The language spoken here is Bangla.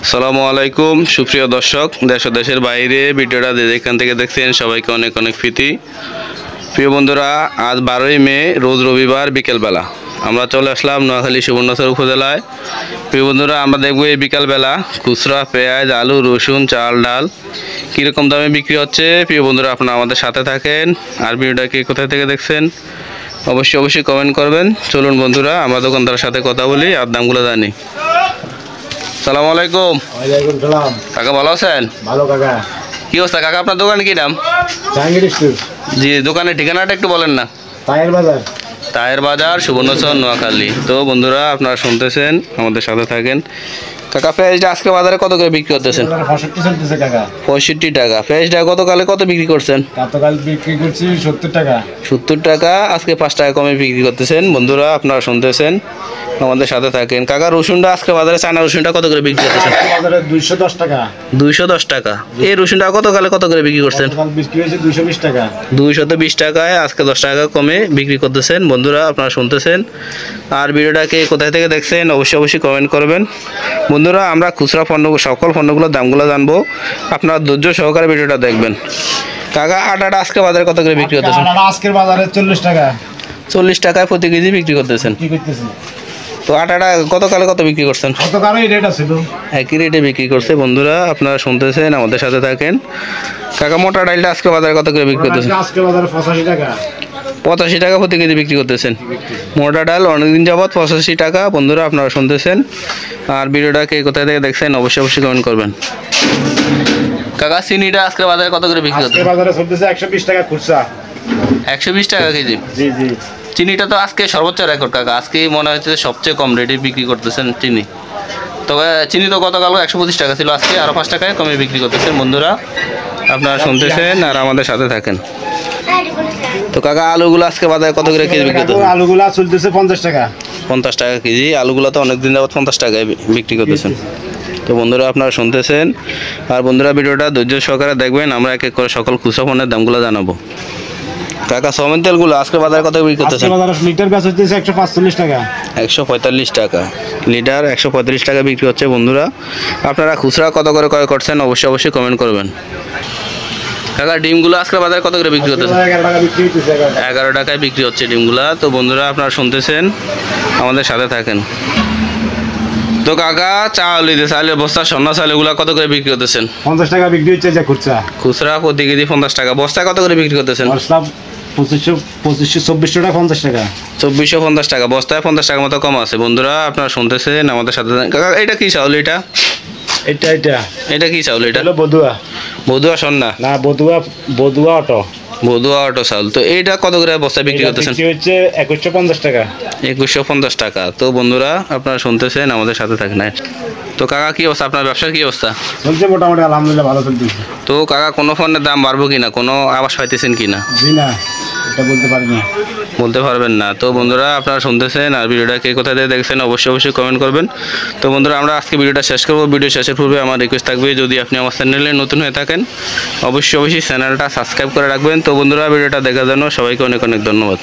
আসসালামু আলাইকুম সুপ্রিয় দর্শক, দেশ ও দেশের বাইরে ভিডিওটা যেখান থেকে দেখছেন সবাইকে অনেক অনেক প্রীতি। প্রিয় বন্ধুরা, আজ 12ই মে রোজ রবিবার বিকেলবেলা আমরা চলে আসলাম নোয়াখালী সুবর্ণচর উপজেলায়। প্রিয় বন্ধুরা, আমরা দেখব এই বিকালবেলা খুচরা পেঁয়াজ, আলু, রসুন, চাল, ডাল কীরকম দামে বিক্রি হচ্ছে। প্রিয় বন্ধুরা, আপনারা আমাদের সাথে থাকেন। আর ভিডিওটাকে কোথায় থেকে দেখছেন অবশ্যই কমেন্ট করবেন। চলুন বন্ধুরা, আমরা দোকানদারের সাথে কথা বলি আর দামগুলো জানি। আসসালামু আলাইকুম। ওয়ালাইকুম সালাম। কাকা ভালো আছেন? ভালো কাকা। কি অবস্থা কাকা, আপনার দোকানে কি নাম? জাহাঙ্গীর স্টোর। জি, দোকানের ঠিকানাটা একটু বলেন না। টায়ার বাজার। টায়ার বাজার, সুবর্ণচর, নোয়াখালী। তো বন্ধুরা, আপনারা শুনতেছেন, আমাদের সাথে থাকেন। কাকা, পেঁয়াজটা আজকে বাজারে কত করে বিক্রি করতেছেন? 65 চলতেছে কাকা। 65 টাকা। পেঁয়াজটা গতকালে কত বিক্রি করছেন? গতকাল বিক্রি করছি 70 টাকা। 70 টাকা। আজকে 5 টাকা কমে বিক্রি করতেছেন। বন্ধুরা, আপনারা শুনতেছেন, আমাদের সাথে থাকেন। কাকা, রসুনটা আজকে বাজারে চায়না রসুনটা কত করে বিক্রি করতেছেন? বাজারে 210 টাকা। 210 টাকা। এই রসুনটা গতকালে কত করে বিক্রি করছেন? গতকাল বিক্রি হয়েছে 220 টাকা। 220 টাকায় আজকে 10 টাকা কমে বিক্রি করতেছেন। বন্ধুরা, আপনারা শুনতেছেন। আর ভিডিওটাকে কোথায় থেকে দেখছেন অবশ্যই কমেন্ট করবেন। বন্ধুরা, আমরা খুচরা সকল পণ্যগুলোর দামগুলো জানবো, আপনারা ধৈর্য সহকারে ভিডিওটা দেখবেন। কাকা, আটাটা আজকে বাজারে কত করে বিক্রি করতেছেন? আজকের বাজারে 40 টাকা। 40 টাকায় প্রতি কেজি বিক্রি করতেছেন। কি করতেছি? তো আটাটা গতকালে কত বিক্রি করছেন? গতকাল এই রেট ছিল। একই রেটে বিক্রি করছে। বন্ধুরা, আপনারা শুনতেছেন, আমাদের সাথে থাকেন। কাকা, মোটা ডালটা আজকে বাজারে কত করে বিক্রি করতেছেন? আজকে বাজারে 85 টাকা। 85 টাকা প্রতি কেজি বিক্রি করতেছেন। মোটা ডাল অনেকদিন যাবৎ 85 টাকা। বন্ধুরা, আপনারা শুনতেছেন। আর ভিডিওটাকে কোথায় থেকে দেখছেন অবশ্যই কমেন্ট করবেন। কাকা, চিনিটা আজকে বাজারে কত করে বিক্রি করতেছেন? বাজারে চলতেছে 120 টাকা খুচরা। 120 টাকা কেজি। জি জি। চিনিটা তো আজকে সর্বোচ্চ রেকর্ড কাকা। আজকে মনে হচ্ছে সবচেয়ে কম রেটে বিক্রি করতেছেন চিনি। তবে চিনি তো গতকাল 125 টাকা ছিল, আজকে আরও 5 টাকায় কমে বিক্রি করতেছেন। বন্ধুরা, আপনারা শুনতেছেন আর আমাদের সাথে থাকেন। তো কাকা, আলুগুলো আজকে বাজারে কত করে কেজি বিক্রি করতেছেন? আলুগুলা চলতেছে 50 টাকা। 50 টাকা কেজি। আলুগুলো তো অনেকদিন যাবত 50 টাকায় বিক্রি করতেছেন। তো বন্ধুরা, আপনারা শুনতেছেন। আর বন্ধুরা, ভিডিওটা ধৈর্য সহকারে দেখবেন, আমরা এক এক করে সকল খুচরা পণ্যের দামগুলো জানাবো। কাকা, সমেন তেলগুলো আজকে বাজারে কত বিক্রি করতেছেন? বাজারে লিটার বেচা হচ্ছে 145 টাকা। 145 টাকা লিটার। 135 টাকা বিক্রি হচ্ছে। বন্ধুরা, আপনারা খুচরা কত করে ক্রয় করছেন অবশ্যই কমেন্ট করবেন। কাকা, ডিমগুলো আজকে বাজারে কত করে বিক্রি করতেছেন? 11 টাকা বিক্রি হচ্ছে। 11 টাকায় বিক্রি হচ্ছে ডিমগুলা। তো বন্ধুরা, আপনারা শুনতেছেন, আমাদের সাথে থাকেন। তো কাকা, চালের বস্তা, স্বর্ণ চাল এগুলো কত করে বিক্রি করতেছেন? 50 টাকা বিক্রি হচ্ছে যে খুচরা। খুচরা প্রতি কেজি 50 টাকা। বস্তা কত করে বিক্রি করতেছেন? বস্তা 2500 টাকা 50 টাকা। 2450 টাকা। বস্তায় 50 টাকার মতো কম আছে। বন্ধুরা, আপনারা শুনতেছেন, আমাদের সাথে কাকা, এটা কি চাউল? এটা কি চাউল? এটা হলো বদুয়া। বদুয়া স্বর্ণা না, বদুয়া অটো। বদুয়া অটো চাউল। তো এইটা কত করে বস্তায় বিক্রি করতেছেন? বিক্রি হচ্ছে 2150 টাকা। 2150 টাকা। তো বন্ধুরা, আপনারা শুনতেছেন, আমাদের সাথে থাকেন। তো কাকা, কি অবস্থা আপনার ব্যবসার? কি অবস্থা চলছে মোটামুটি, আলহামদুলিল্লাহ ভালো চলতেছে। তো কাকা, কোনো পণ্যের দাম বাড়বো কিনা, কোনো আবাস পাইতেছেন কিনা? জি না, এটা বলতে পারি না। বলতে পারবেন না। তো বন্ধুরা, আপনারা শুনতেছেন। আর ভিডিওটা কে কোথায় থেকে দেখছেন অবশ্যই কমেন্ট করবেন। তো বন্ধুরা, আমরা আজকে ভিডিওটা শেষ করবো। ভিডিও শেষের পূর্বে আমার রিকোয়েস্ট থাকবে, যদি আপনি আমার চ্যানেলে নতুন হয়ে থাকেন অবশ্যই চ্যানেলটা সাবস্ক্রাইব করে রাখবেন। তো বন্ধুরা, ভিডিওটা দেখার জন্য সবাইকে অনেক ধন্যবাদ।